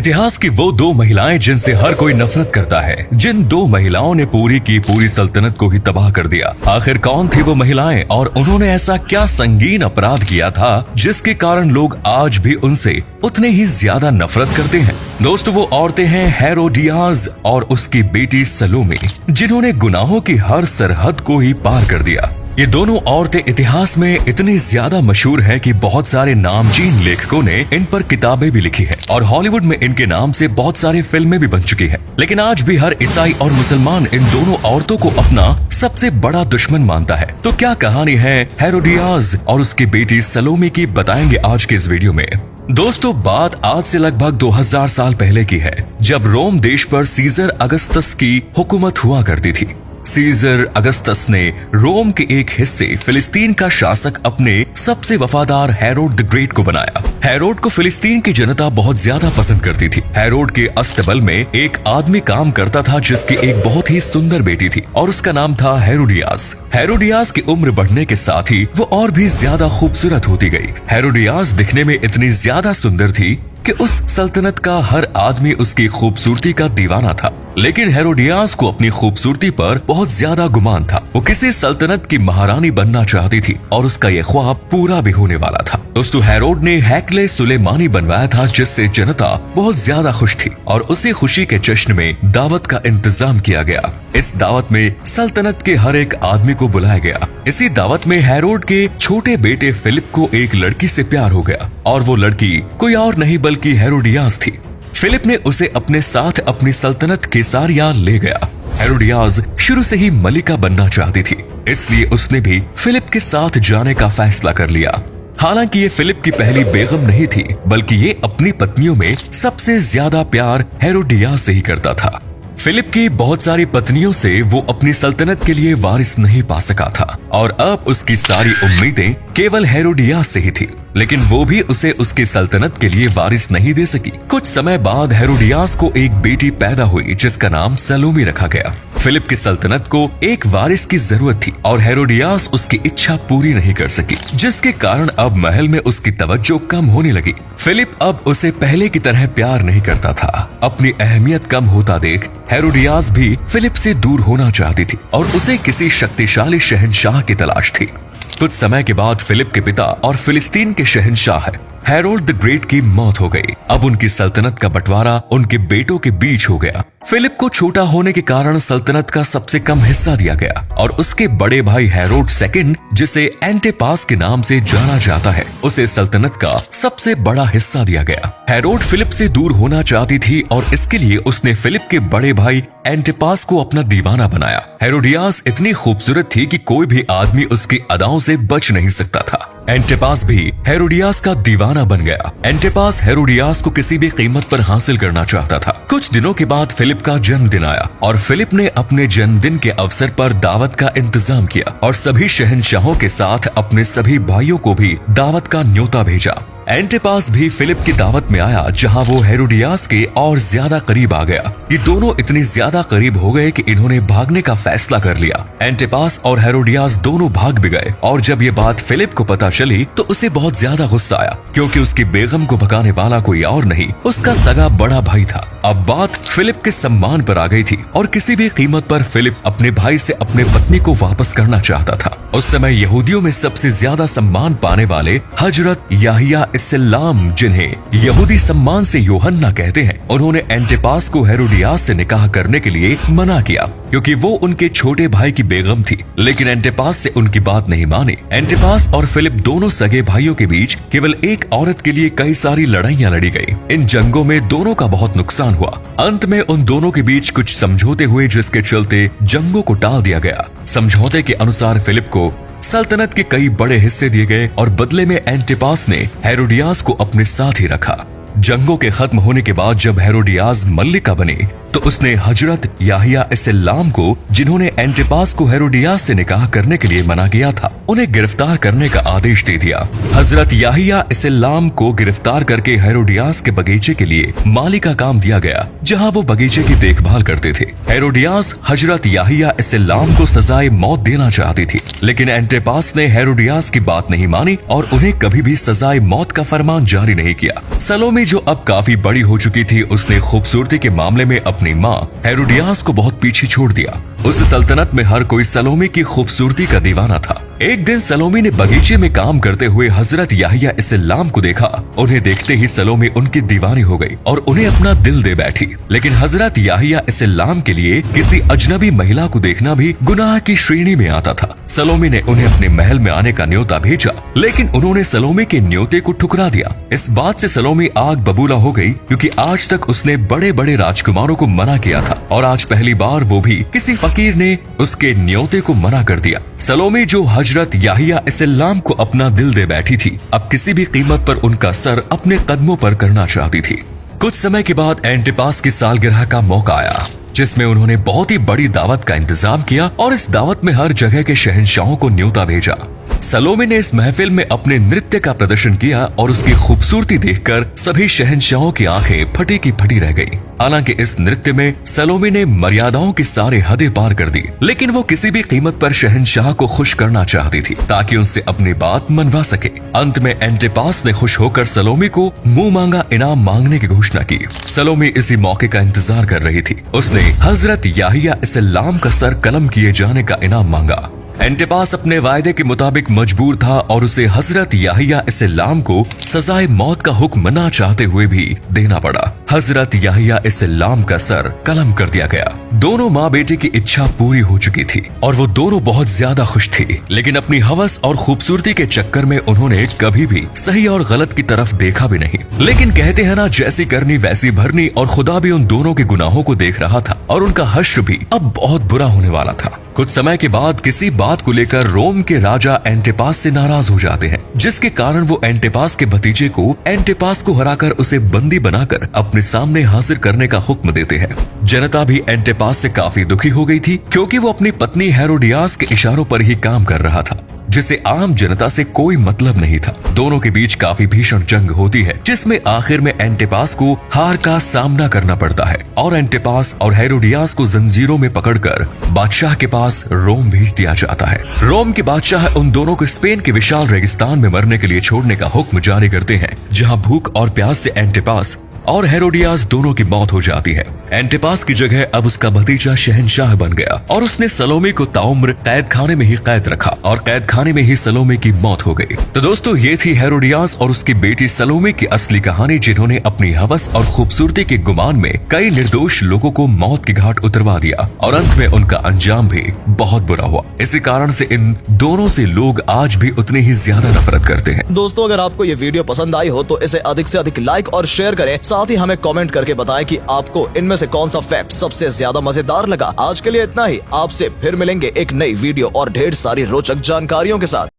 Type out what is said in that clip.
इतिहास की वो दो महिलाएं जिनसे हर कोई नफरत करता है, जिन दो महिलाओं ने पूरी की पूरी सल्तनत को ही तबाह कर दिया। आखिर कौन थी वो महिलाएं और उन्होंने ऐसा क्या संगीन अपराध किया था जिसके कारण लोग आज भी उनसे उतने ही ज्यादा नफरत करते हैं। दोस्तों, वो औरतें हैं हेरोडियास और उसकी बेटी सलोमी, जिन्होंने गुनाहों की हर सरहद को ही पार कर दिया। ये दोनों औरतें इतिहास में इतनी ज्यादा मशहूर हैं कि बहुत सारे नामचीन लेखकों ने इन पर किताबें भी लिखी है और हॉलीवुड में इनके नाम से बहुत सारी फिल्में भी बन चुकी है। लेकिन आज भी हर ईसाई और मुसलमान इन दोनों औरतों को अपना सबसे बड़ा दुश्मन मानता है। तो क्या कहानी है हेरोडियास और उसकी बेटी सलोमी की, बताएंगे आज के इस वीडियो में। दोस्तों, बात आज से लगभग 2000 साल पहले की है, जब रोम देश पर सीजर अगस्तस की हुकूमत हुआ करती थी। सीजर अगस्तस ने रोम के एक हिस्से फिलिस्तीन का शासक अपने सबसे वफादार हेरोड द ग्रेट को बनाया। हेरोड को फिलिस्तीन की जनता बहुत ज्यादा पसंद करती थी। हेरोड के अस्तबल में एक आदमी काम करता था जिसकी एक बहुत ही सुंदर बेटी थी और उसका नाम था हेरोडियास। हेरोडियास की उम्र बढ़ने के साथ ही वो और भी ज्यादा खूबसूरत होती गई। हेरोडियास दिखने में इतनी ज्यादा सुंदर थी कि उस सल्तनत का हर आदमी उसकी खूबसूरती का दीवाना था। लेकिन हेरोडियास को अपनी खूबसूरती पर बहुत ज्यादा गुमान था। वो किसी सल्तनत की महारानी बनना चाहती थी और उसका ये ख्वाब पूरा भी होने वाला था। दोस्तों, हेरोड ने हैकले सुलेमानी बनवाया था जिससे जनता बहुत ज्यादा खुश थी और उसी खुशी के जश्न में दावत का इंतजाम किया गया। इस दावत में सल्तनत के हर एक आदमी को बुलाया गया। इसी दावत में हेरोड के छोटे बेटे फिलिप को एक लड़की से प्यार हो गया और वो लड़की कोई और नहीं बल्कि हेरोडियास थी। फिलिप ने उसे अपने साथ अपनी सल्तनत कैसारिया ले गया। हेरोडियास शुरू से ही मलिका बनना चाहती थी, इसलिए उसने भी फिलिप के साथ जाने का फैसला कर लिया। हालांकि ये फिलिप की पहली बेगम नहीं थी, बल्कि ये अपनी पत्नियों में सबसे ज्यादा प्यार हेरोडियास से ही करता था। फिलिप की बहुत सारी पत्नियों से वो अपनी सल्तनत के लिए वारिस नहीं पा सका था और अब उसकी सारी उम्मीदें केवल हेरोडियास से ही थी। लेकिन वो भी उसे उसकी सल्तनत के लिए वारिस नहीं दे सकी। कुछ समय बाद हेरोडियास को एक बेटी पैदा हुई जिसका नाम सलोमी रखा गया। फिलिप की सल्तनत को एक वारिस की जरूरत थी और हेरोडियास उसकी इच्छा पूरी नहीं कर सकी, जिसके कारण अब महल में उसकी तवज्जो कम होने लगी। फिलिप अब उसे पहले की तरह प्यार नहीं करता था। अपनी अहमियत कम होता देख हेरोडियास भी फिलिप से दूर होना चाहती थी और उसे किसी शक्तिशाली शहंशाह की तलाश थी। कुछ समय के बाद फिलिप के पिता और फिलिस्तीन के शहंशाह हेरोड द ग्रेट की मौत हो गई। अब उनकी सल्तनत का बंटवारा उनके बेटों के बीच हो गया। फिलिप को छोटा होने के कारण सल्तनत का सबसे कम हिस्सा दिया गया और उसके बड़े भाई हेरोड सेकंड, जिसे एंटिपास के नाम से जाना जाता है, उसे सल्तनत का सबसे बड़ा हिस्सा दिया गया। हेरोड फिलिप से दूर होना चाहती थी और इसके लिए उसने फिलिप के बड़े भाई एंटिपास को अपना दीवाना बनाया। हेरोडियास इतनी खूबसूरत थी कि कोई भी आदमी उसकी अदाओं से बच नहीं सकता था। एंटिपास भी हेरोडियास का दीवाना बन गया। एंटिपास हेरोडियास को किसी भी कीमत पर हासिल करना चाहता था। कुछ दिनों के बाद फिलिप का जन्मदिन आया और फिलिप ने अपने जन्मदिन के अवसर पर दावत का इंतजाम किया और सभी शहंशाहों के साथ अपने सभी भाइयों को भी दावत का न्योता भेजा। एंटिपास भी फिलिप की दावत में आया, जहां वो हेरोडियास के और ज्यादा करीब आ गया। ये दोनों इतनी ज्यादा करीब हो गए कि इन्होंने भागने का फैसला कर लिया। एंटिपास और हेरोडियास दोनों भाग भी गए और जब ये बात फिलिप को पता चली तो उसे बहुत ज्यादा गुस्सा आया, क्योंकि उसकी बेगम को भगाने वाला कोई और नहीं, उसका सगा बड़ा भाई था। अब बात फिलिप के सम्मान पर आ गई थी और किसी भी कीमत पर फिलिप अपने भाई से अपने पत्नी को वापस करना चाहता था। उस समय यहूदियों में सबसे ज्यादा सम्मान पाने वाले हजरत याहिया इस्लाम, जिन्हें यहूदी सम्मान से यूहन्ना कहते हैं, उन्होंने एंटिपास को हेरोडियास से निकाह करने के लिए मना किया, क्योंकि वो उनके छोटे भाई की बेगम थी। लेकिन एंटिपास से उनकी बात नहीं मानी। एंटिपास और फिलिप दोनों सगे भाइयों के बीच केवल एक औरत के लिए कई सारी लड़ाइयां लड़ी गई। इन जंगों में दोनों का बहुत नुकसान हुआ। अंत में उन दोनों के बीच कुछ समझौते हुए, जिसके चलते जंगों को टाल दिया गया। समझौते के अनुसार फिलिप को सल्तनत के कई बड़े हिस्से दिए गए और बदले में एंटिपास ने हेरोडियास को अपने साथ ही रखा। जंगों के खत्म होने के बाद जब हेरोडियास मल्लिका बनी तो उसने हजरत याहिया इस्लाम को, जिन्होंने एंटिपास को हेरोडियास से निकाह करने के लिए मना किया था, उन्हें गिरफ्तार करने का आदेश दे दिया। हजरत याहिया इस्लाम को गिरफ्तार करके हेरोडियास के बगीचे के लिए माली का काम दिया गया, जहां वो बगीचे की देखभाल करते थे। हेरोडियास हजरत याहिया इस्लाम को सजाए मौत देना चाहती थी, लेकिन एंटिपास ने हेरोडियास की बात नहीं मानी और उन्हें कभी भी सजाए मौत का फरमान जारी नहीं किया। सलोमी जो अब काफी बड़ी हो चुकी थी, उसने खूबसूरती के मामले में अपनी माँ हेरोडियास को बहुत पीछे छोड़ दिया। उस सल्तनत में हर कोई सलोमी की खूबसूरती का दीवाना था। एक दिन सलोमी ने बगीचे में काम करते हुए हजरत याहिया इस्लाम को देखा। उन्हें देखते ही सलोमी उनकी दीवानी हो गई और उन्हें अपना दिल दे बैठी। लेकिन हजरत याहिया इस्लाम के लिए किसी अजनबी महिला को देखना भी गुनाह की श्रेणी में आता था। सलोमी ने उन्हें अपने महल में आने का न्योता भेजा, लेकिन उन्होंने सलोमी के न्योते को ठुकरा दिया। इस बात से सलोमी आग बबूला हो गई, क्योंकि आज तक उसने बड़े बड़े राजकुमारों को मना किया था और आज पहली बार वो भी किसी फकीर ने उसके न्योते को मना कर दिया। सलोमी जो हजरत याहिया इस्लाम को अपना दिल दे बैठी थी, अब किसी भी कीमत पर उनका सर अपने कदमों पर करना चाहती थी। कुछ समय के बाद एंटिपास की सालगिरह का मौका आया, जिसमें उन्होंने बहुत ही बड़ी दावत का इंतजाम किया और इस दावत में हर जगह के शहंशाहों को न्योता भेजा। सलोमी ने इस महफिल में अपने नृत्य का प्रदर्शन किया और उसकी खूबसूरती देखकर सभी शहंशाहों की आंखें फटी की फटी रह गई। हालांकि इस नृत्य में सलोमी ने मर्यादाओं की सारे हदें पार कर दी, लेकिन वो किसी भी कीमत पर शहंशाह को खुश करना चाहती थी ताकि उनसे अपनी बात मनवा सके। अंत में एंटिपास ने खुश होकर सलोमी को मुंह मांगा इनाम मांगने की घोषणा की। सलोमी इसी मौके का इंतजार कर रही थी। उसने हजरत याहिया इस्लाम का सर कलम किए जाने का इनाम मांगा। एंटिपास अपने वायदे के मुताबिक मजबूर था और उसे हजरत याहिया इस्लाम को सजाए मौत का हुक्म ना चाहते हुए भी देना पड़ा। हजरत याहिया इस्लाम का सर कलम कर दिया गया। दोनों माँ बेटे की इच्छा पूरी हो चुकी थी और वो दोनों बहुत ज्यादा खुश थी, लेकिन अपनी हवस और खूबसूरती के चक्कर में उन्होंने कभी भी सही और गलत की तरफ देखा भी नहीं। लेकिन कहते हैं ना, जैसी करनी वैसी भरनी, और खुदा भी उन दोनों के गुनाहों को देख रहा था और उनका हश्र भी अब बहुत बुरा होने वाला था। कुछ समय के बाद किसी बात को लेकर रोम के राजा एंटिपास से नाराज हो जाते हैं, जिसके कारण वो एंटिपास के भतीजे को एंटिपास को हराकर उसे बंदी बनाकर अपने सामने हाजिर करने का हुक्म देते हैं। जनता भी एंटिपास से काफी दुखी हो गई थी, क्योंकि वो अपनी पत्नी हेरोडियास के इशारों पर ही काम कर रहा था, जिसे आम जनता से कोई मतलब नहीं था। दोनों के बीच काफी भीषण जंग होती है, जिसमें आखिर में एंटिपास को हार का सामना करना पड़ता है और एंटिपास और हेरोडियास को जंजीरों में पकड़कर बादशाह के पास रोम भेज दिया जाता है। रोम के बादशाह उन दोनों को स्पेन के विशाल रेगिस्तान में मरने के लिए छोड़ने का हुक्म जारी करते हैं, जहाँ भूख और प्यास से एंटिपास और हेरोडियास दोनों की मौत हो जाती है। एंटिपास की जगह अब उसका भतीजा शहंशाह बन गया और उसने सलोमी को ताउम्र कैद खाने में ही कैद रखा और कैद खाने में ही सलोमी की मौत हो गई। तो दोस्तों, ये थी हेरोडियास और उसकी बेटी सलोमी की असली कहानी, जिन्होंने अपनी हवस और खूबसूरती के गुमान में कई निर्दोष लोगों को मौत की घाट उतरवा दिया और अंत में उनका अंजाम भी बहुत बुरा हुआ। इसी कारण से इन दोनों से लोग आज भी उतनी ही ज्यादा नफरत करते हैं। दोस्तों, अगर आपको ये वीडियो पसंद आई हो तो इसे अधिक से अधिक लाइक और शेयर करें। साथ ही हमें कमेंट करके बताएं कि आपको इनमें से कौन सा फैक्ट सबसे ज्यादा मजेदार लगा। आज के लिए इतना ही। आपसे फिर मिलेंगे एक नई वीडियो और ढेर सारी रोचक जानकारियों के साथ।